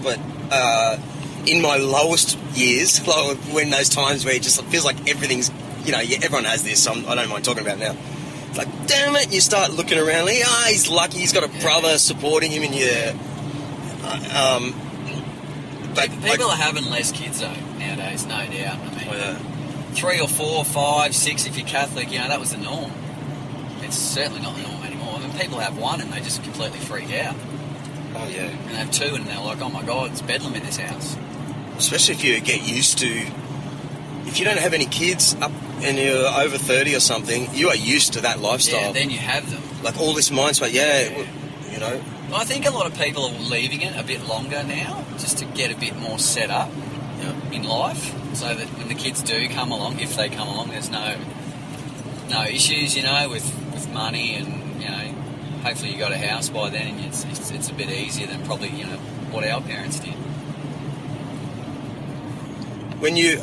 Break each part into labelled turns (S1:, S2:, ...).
S1: but in my lowest years, when those times where it just feels like everything's, everyone has this, so I don't mind talking about it now. It's like, damn it, you start looking around, like, he's lucky, he's got a brother supporting him, and
S2: but people are having less kids, though, nowadays, no doubt. I mean, 3 or 4, 5, 6 if you're Catholic, that was the norm. It's certainly not the norm anymore. I mean, people have one and they just completely freak out.
S1: Oh, yeah.
S2: And they have 2 and they're like, oh my God, it's bedlam in this house.
S1: Especially if you get used to... If you don't have any kids up and you're over 30 or something, you are used to that lifestyle.
S2: Yeah, then you have them.
S1: Like all this mind space,
S2: Well, I think a lot of people are leaving it a bit longer now, just to get a bit more set up in life, so that when the kids do come along, if they come along, there's no issues, with money, and hopefully you got a house by then, and it's a bit easier than probably what our parents did.
S1: When you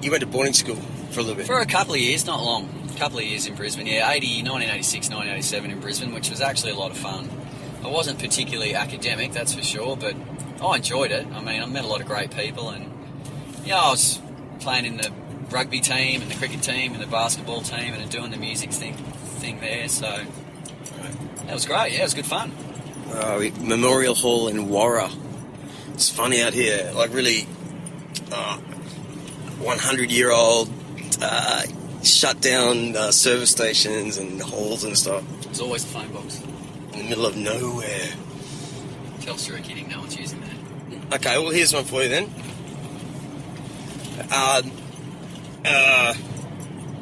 S1: you went to boarding school for a little bit?
S2: For a couple of years, not long. A couple of years in Brisbane, 1986, 1987 in Brisbane, which was actually a lot of fun. I wasn't particularly academic, that's for sure, but I enjoyed it. I mean, I met a lot of great people, and I was playing in the rugby team and the cricket team and the basketball team and doing the music thing there, so that was great. It was good fun.
S1: Memorial Hall in Warra. It's funny out here, like really 100-year-old shut down service stations and halls and stuff.
S2: There's always a phone box.
S1: In the middle of nowhere.
S2: Telstra are kidding, no one's using that.
S1: Okay, well here's one for you then. I've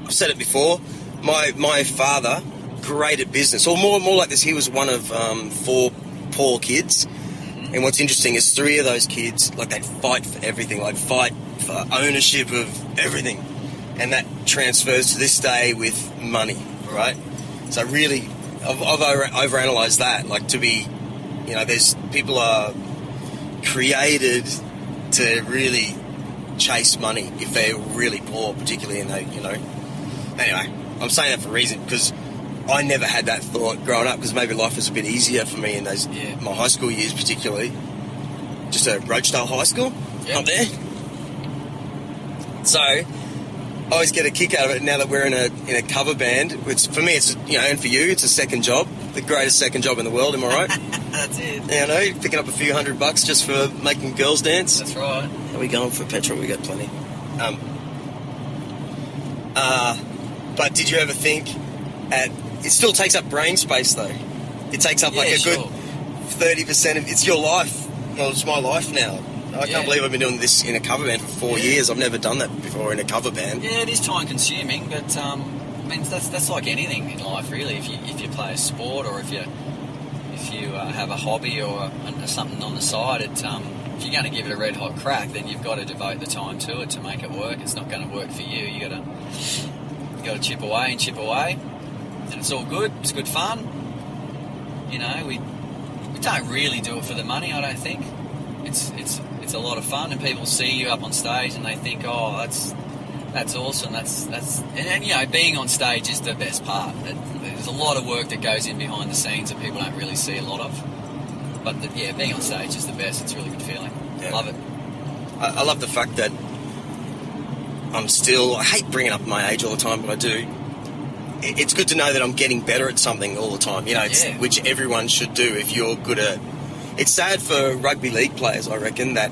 S1: said it before. My father, great at business, or more like this. He was one of 4 poor kids, and what's interesting is 3 of those kids, like they'd fight for everything, like fight for ownership of everything, and that transfers to this day with money, right? So really, I've overanalyzed that. Like to be, there's people are created to really chase money if they're really poor, particularly, and they, Anyway, I'm saying that for a reason, because I never had that thought growing up, because maybe life was a bit easier for me in those my high school years, particularly. Just a Roachdale High School up there. So I always get a kick out of it now that we're in a cover band. Which for me, it's and for you, it's a second job, the greatest second job in the world. Am I right?
S2: That's it.
S1: Picking up a few $100 just for making girls dance.
S2: That's right.
S1: Are we going for petrol? We got plenty. But did you ever think it still takes up brain space though? It takes up like a good 30% of it's your life. Well, it's my life now. I can't believe I've been doing this in a cover band for 4 years. I've never done that before in a cover band. Yeah,
S2: it is time consuming, but I mean that's like anything in life really. If you play a sport, or if you have a hobby or something on the side, if you're going to give it a red hot crack, then you've got to devote the time to it to make it work. It's not going to work for you. You got to chip away, and it's all good. It's good fun. We don't really do it for the money. I don't think it's a lot of fun, and people see you up on stage and they think, oh, that's awesome. And being on stage is the best part. There's a lot of work that goes in behind the scenes that people don't really see a lot of. But being on stage is the best. It's a really good feeling. Yeah. Love it.
S1: I love the fact that I hate bringing up my age all the time, but I do. It's good to know that I'm getting better at something all the time, which everyone should do if you're good at. It's sad for rugby league players, I reckon, that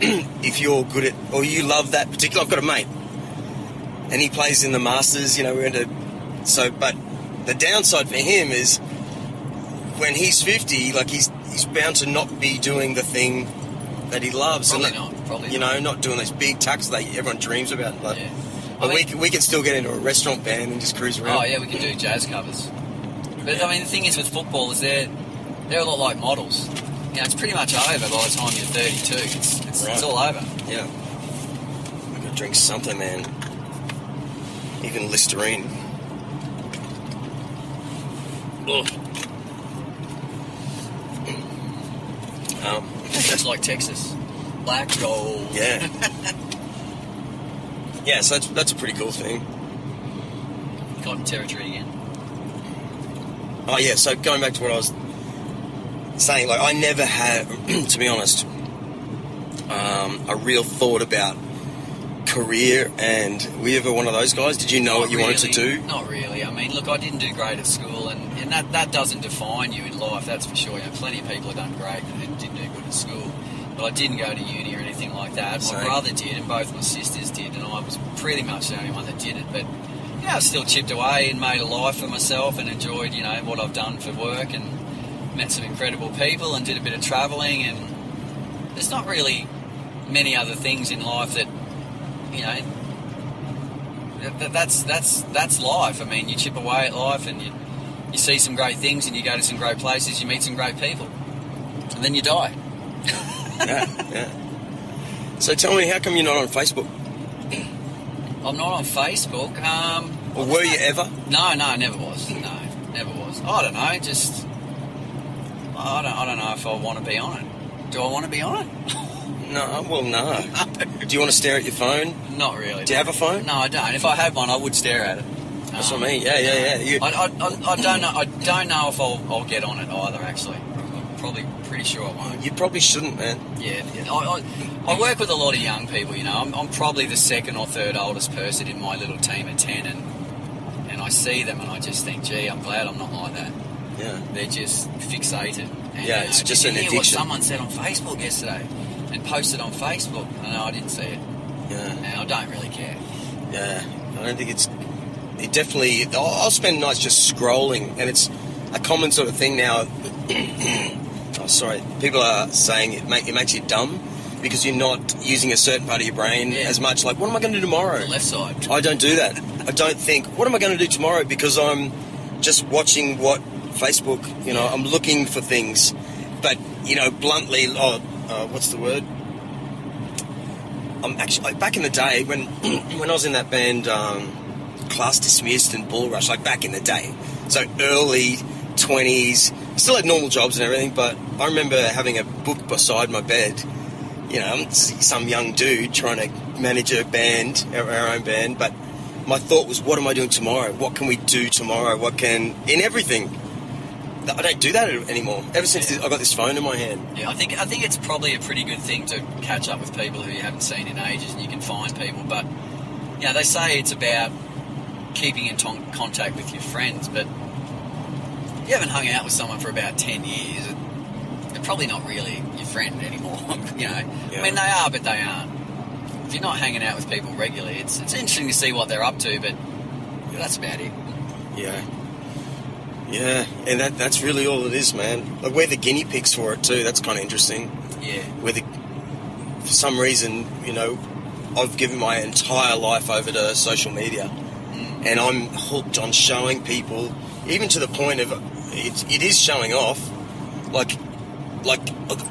S1: if you're good at, or you love that particular, I've got a mate, and he plays in the Masters, but the downside for him is when he's 50, like he's bound to not be doing the thing that he loves.
S2: Probably not.
S1: Not doing those big tucks that everyone dreams about. But,
S2: yeah.
S1: but we can still get into a restaurant band and just cruise around.
S2: Oh, yeah, we can do jazz covers. But, I mean, the thing is with football is they're a lot like models. It's pretty much over by the time you're 32. It's all over.
S1: Yeah. I've got to drink something, man. Even Listerine. Ugh.
S2: It's like Texas. Black gold.
S1: Yeah. Yeah, so that's a pretty cool thing.
S2: Cotton territory again.
S1: Oh, yeah, so going back to what I was... saying, like, I never had, to be honest, a real thought about career. And were you ever one of those guys? Did you know what you wanted to do?
S2: Not really. I mean, look, I didn't do great at school, and that doesn't define you in life, that's for sure. You know, plenty of people have done great and didn't do good at school. But I didn't go to uni or anything like that. My brother did, and both my sisters did, and I was pretty much the only one that did it. But, you know, I still chipped away and made a life for myself and enjoyed, you know, what I've done for work and met some incredible people and did a bit of travelling. And there's not really many other things in life that, you know, that's life. I mean, you chip away at life and you see some great things and you go to some great places, you meet some great people, and then you die.
S1: Yeah. So tell me, how come you're not on Facebook?
S2: I'm not on Facebook.
S1: Or were you ever?
S2: No, never was. No, never was. I don't know. Just I don't know if I want to be on it. Do I want to be on it?
S1: No. Well, no. Do you want to stare at your phone?
S2: Not really.
S1: Do you have a phone?
S2: No, I don't. If I had one, I would stare at it.
S1: That's what I mean. Yeah.
S2: I don't know. I don't know if I'll get on it either. Actually, I'm probably pretty sure I won't.
S1: You probably shouldn't, man.
S2: Yeah. I work with a lot of young people. You know, I'm probably the second or third oldest person in my little team of 10, and I see them and I just think, gee, I'm glad I'm not like that.
S1: Yeah.
S2: They're just fixated. And,
S1: yeah, it's just an addiction.
S2: What someone said on Facebook yesterday and posted on Facebook. No, I didn't see it.
S1: Yeah.
S2: And I don't really care.
S1: Yeah. I don't think it definitely, I'll spend nights just scrolling, and it's a common sort of thing now. Oh, sorry. People are saying it makes you dumb because you're not using a certain part of your brain as much. Like, what am I going to do tomorrow?
S2: The left side.
S1: I don't do that. I don't think, what am I going to do tomorrow? Because I'm just watching what Facebook, you know, I'm looking for things. But, you know, bluntly, what's the word? I'm actually, back in the day when I was in that band, Class Dismissed and Bull Rush, like back in the day. So early 20s, still had normal jobs and everything, but I remember having a book beside my bed. You know, I'm some young dude trying to manage a band, our own band, but my thought was, what am I doing tomorrow? What can we do tomorrow? In everything. I don't do that anymore. Ever since I got this phone in my hand.
S2: Yeah, I think it's probably a pretty good thing to catch up with people who you haven't seen in ages, and you can find people. But, you know, they say it's about keeping in contact with your friends, but if you haven't hung out with someone for about 10 years, they're probably not really your friend anymore. You know, I mean, they are, but they aren't. If you're not hanging out with people regularly, it's interesting to see what they're up to, but that's about it.
S1: Yeah. Yeah, and that's really all it is, man. Like, we're the guinea pigs for it too. That's kind of interesting.
S2: Yeah.
S1: For some reason, you know, I've given my entire life over to social media, and I'm hooked on showing people, even to the point of it is showing off. Like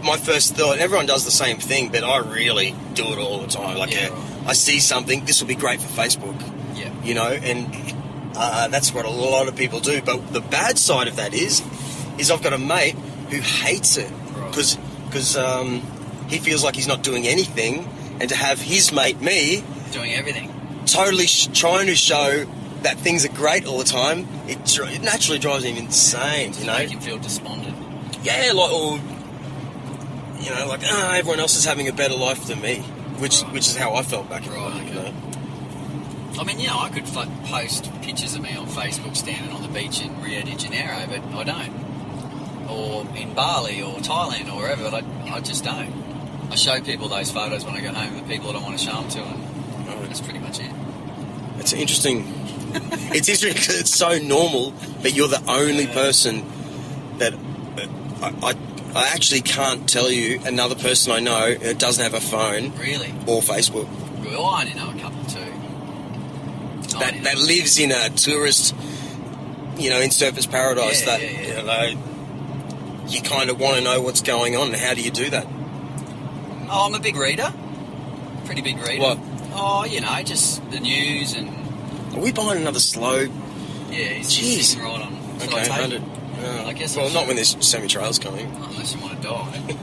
S1: my first thought, and everyone does the same thing, but I really do it all the time. Like, I see something, this will be great for Facebook.
S2: Yeah.
S1: You know, and that's what a lot of people do. But the bad side of that is I've got a mate who hates it because he feels like he's not doing anything, and to have his mate, me,
S2: doing everything,
S1: totally trying to show that things are great all the time, it naturally drives him insane. You know,
S2: make him feel despondent.
S1: Yeah, like, or you know, like, everyone else is having a better life than me, which is how I felt back in the day. You know?
S2: I mean, I could post pictures of me on Facebook standing on the beach in Rio de Janeiro, but I don't. Or in Bali or Thailand or wherever, but I just don't. I show people those photos when I go home, the people that I want to show them to, and that's pretty much it.
S1: It's interesting. It's interesting because it's so normal, but you're the only person that I actually can't tell you another person I know that doesn't have a phone.
S2: Really?
S1: Or Facebook.
S2: Well, I only know a couple too.
S1: That lives in a tourist, you know, in surfers paradise. You know, you kind of want to know what's going on. How do you do that?
S2: Oh, I'm a big reader. Pretty big reader.
S1: What?
S2: Oh, you know, just the news and...
S1: Are we buying another slow?
S2: Yeah, he's sitting right on.
S1: Okay, 100.
S2: I guess.
S1: Well, not when there's semi-trails coming.
S2: Not unless you want to die.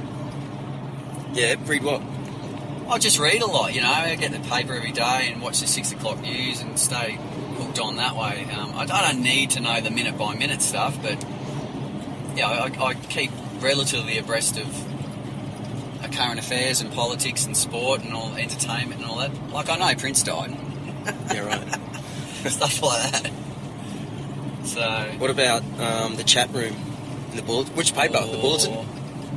S1: Yeah, read what?
S2: I just read a lot, you know. I get the paper every day and watch the 6 o'clock news and stay hooked on that way. I don't need to know the minute-by-minute stuff, but, yeah, I keep relatively abreast of current affairs and politics and sport and all entertainment and all that. Like, I know Prince died.
S1: Yeah, right.
S2: Stuff like that. So...
S1: What about the chat room in the bulletin? Which paper? The bulletin?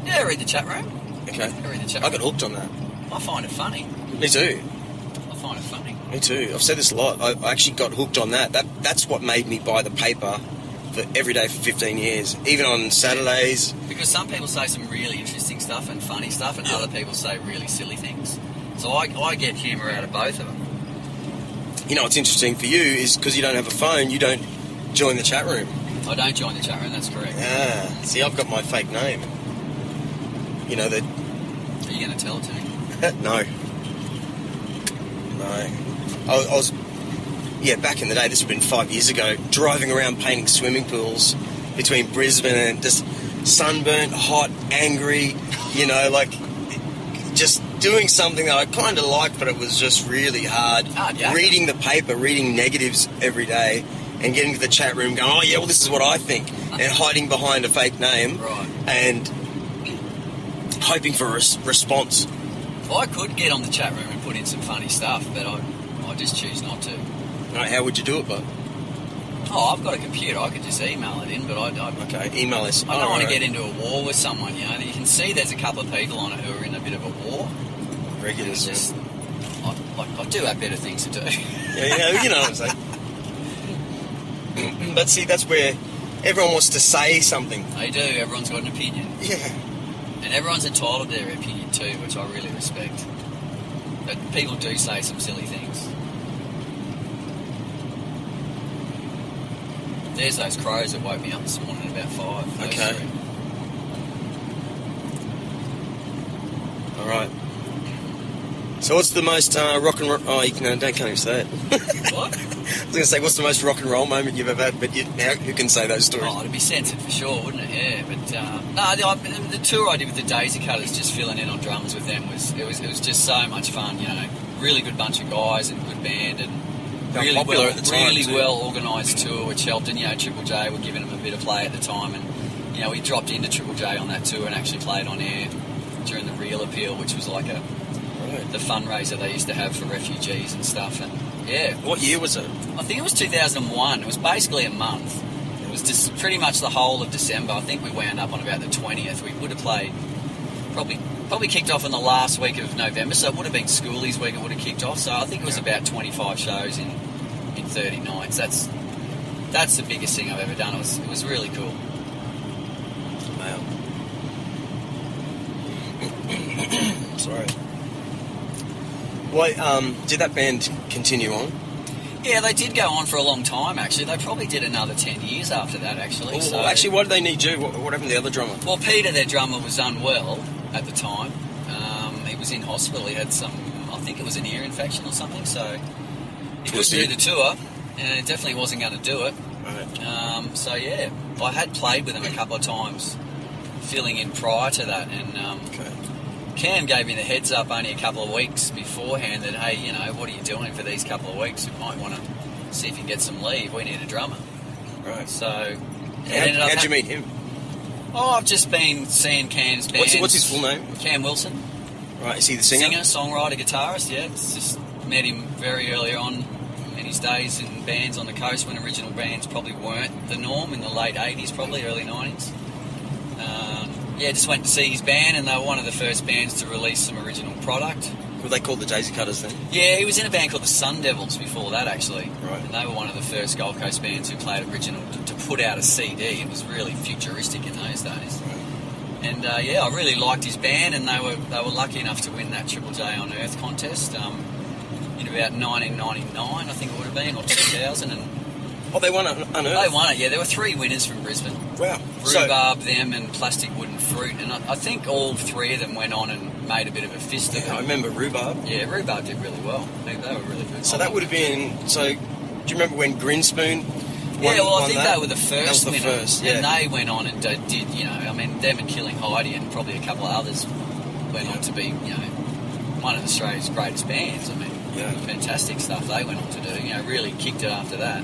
S2: Yeah, I read the chat room.
S1: Okay.
S2: I read the chat
S1: I
S2: room.
S1: got hooked on that.
S2: I find it funny.
S1: Me too.
S2: I find it funny.
S1: Me too. I've said this a lot. I actually got hooked on that. That's what made me buy the paper for every day for 15 years, even on Saturdays.
S2: Because some people say some really interesting stuff and funny stuff, and other people say really silly things. So I get humour out of both of them.
S1: You know what's interesting for you is because you don't have a phone, you don't join the chat room.
S2: I don't join the chat room, that's correct.
S1: Ah, see, I've got my fake name. You know that.
S2: Are you going to tell it to me?
S1: No. I was, back in the day, this would have been 5 years ago, driving around painting swimming pools between Brisbane and just sunburnt, hot, angry, just doing something that I kind of liked, but it was just really hard.
S2: Yeah.
S1: Reading the paper, reading negatives every day, and getting to the chat room going, oh, yeah, well, this is what I think, and hiding behind a fake name,
S2: right,
S1: and hoping for a response.
S2: I could get on the chat room and put in some funny stuff, but I just choose not to.
S1: Right, how would you do it, bud?
S2: Oh, I've got a computer. I could just email it in, but
S1: Okay, email us.
S2: I don't want to get into a war with someone, You can see there's a couple of people on it who are in a bit of a war.
S1: Regulars.
S2: Just, I do have better things to do.
S1: Yeah, you know what I'm saying. But see, that's where everyone wants to say something.
S2: They do. Everyone's got an opinion.
S1: Yeah.
S2: And everyone's entitled to their opinion too, which I really respect. But people do say some silly things. There's those crows that woke me up this morning at about 5.
S1: Okay. All right. So what's the most rock and roll... Oh, can't even say it.
S2: What?
S1: I was going to say, what's the most rock and roll moment you've ever had? But now who can say those stories?
S2: Oh, it'd be censored for sure, wouldn't it? Yeah, but the tour I did with the Daisy Cutters, just filling in on drums with them, was just so much fun. Really good bunch of guys and good band, and really
S1: popular at the time,
S2: really
S1: too.
S2: well organised tour, which helped. And Triple J were giving them a bit of play at the time, and we dropped into Triple J on that tour and actually played on air during the Real Appeal, which was like the fundraiser they used to have for refugees and stuff. And yeah.
S1: What year was it?
S2: I think it was 2001. It was basically a month. It was just pretty much the whole of December. I think we wound up on about the 20th. We would have played probably kicked off in the last week of November, so it would have been Schoolies week. It would have kicked off. So I think it was about 25 shows in 30 nights. That's the biggest thing I've ever done. It was really cool.
S1: Wow. Sorry. Well, did that band continue on?
S2: Yeah, they did go on for a long time, actually. They probably did another 10 years after that, actually.
S1: Well, actually, why did they need you? What happened to the other drummer?
S2: Well, Peter, their drummer, was unwell at the time. He was in hospital. He had I think it was an ear infection or something, so he couldn't do the tour, and it definitely wasn't going to do it.
S1: Right.
S2: So, yeah, I had played with them a couple of times, filling in prior to that, and
S1: Okay.
S2: Cam gave me the heads up only a couple of weeks beforehand that, hey, what are you doing for these couple of weeks? You might want to see if you can get some leave. We need a drummer.
S1: Right.
S2: So,
S1: how'd you meet him?
S2: Oh, I've just been seeing Cam's band.
S1: What's his full name?
S2: Cam Wilson.
S1: Right, is he the singer?
S2: Songwriter, guitarist, yeah. It's just met him very early on in his days in bands on the coast when original bands probably weren't the norm, in the late 80s, probably early 90s. Just went to see his band, and they were one of the first bands to release some original product.
S1: Were they called the Daisy Cutters then?
S2: Yeah, he was in a band called the Sun Devils before that, actually.
S1: Right.
S2: And they were one of the first Gold Coast bands who played original to put out a CD. It was really futuristic in those days.
S1: Right.
S2: And I really liked his band, and they were lucky enough to win that Triple J on Earth contest in about 1999, I think it would have been, or 2000. And
S1: Oh, they won it on Earth?
S2: they won it, yeah. There were 3 winners from Brisbane.
S1: Wow.
S2: Rhubarb, them, and Plastic Wooden Fruit. And I think all 3 of them went on and made a bit of a fist of it.
S1: I remember Rhubarb.
S2: Yeah, Rhubarb did really well. They were really good.
S1: So that would have been... So, do you remember when Grinspoon
S2: Yeah, well, I think
S1: that?
S2: they were the first
S1: That was the
S2: winner.
S1: first, yeah.
S2: And they went on and did, them and Killing Heidi and probably a couple of others went on to be, one of Australia's greatest bands. I mean, fantastic stuff they went on to do. Really kicked it after that.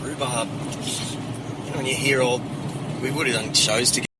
S1: Rhubarb. When you hear old we would have done shows together.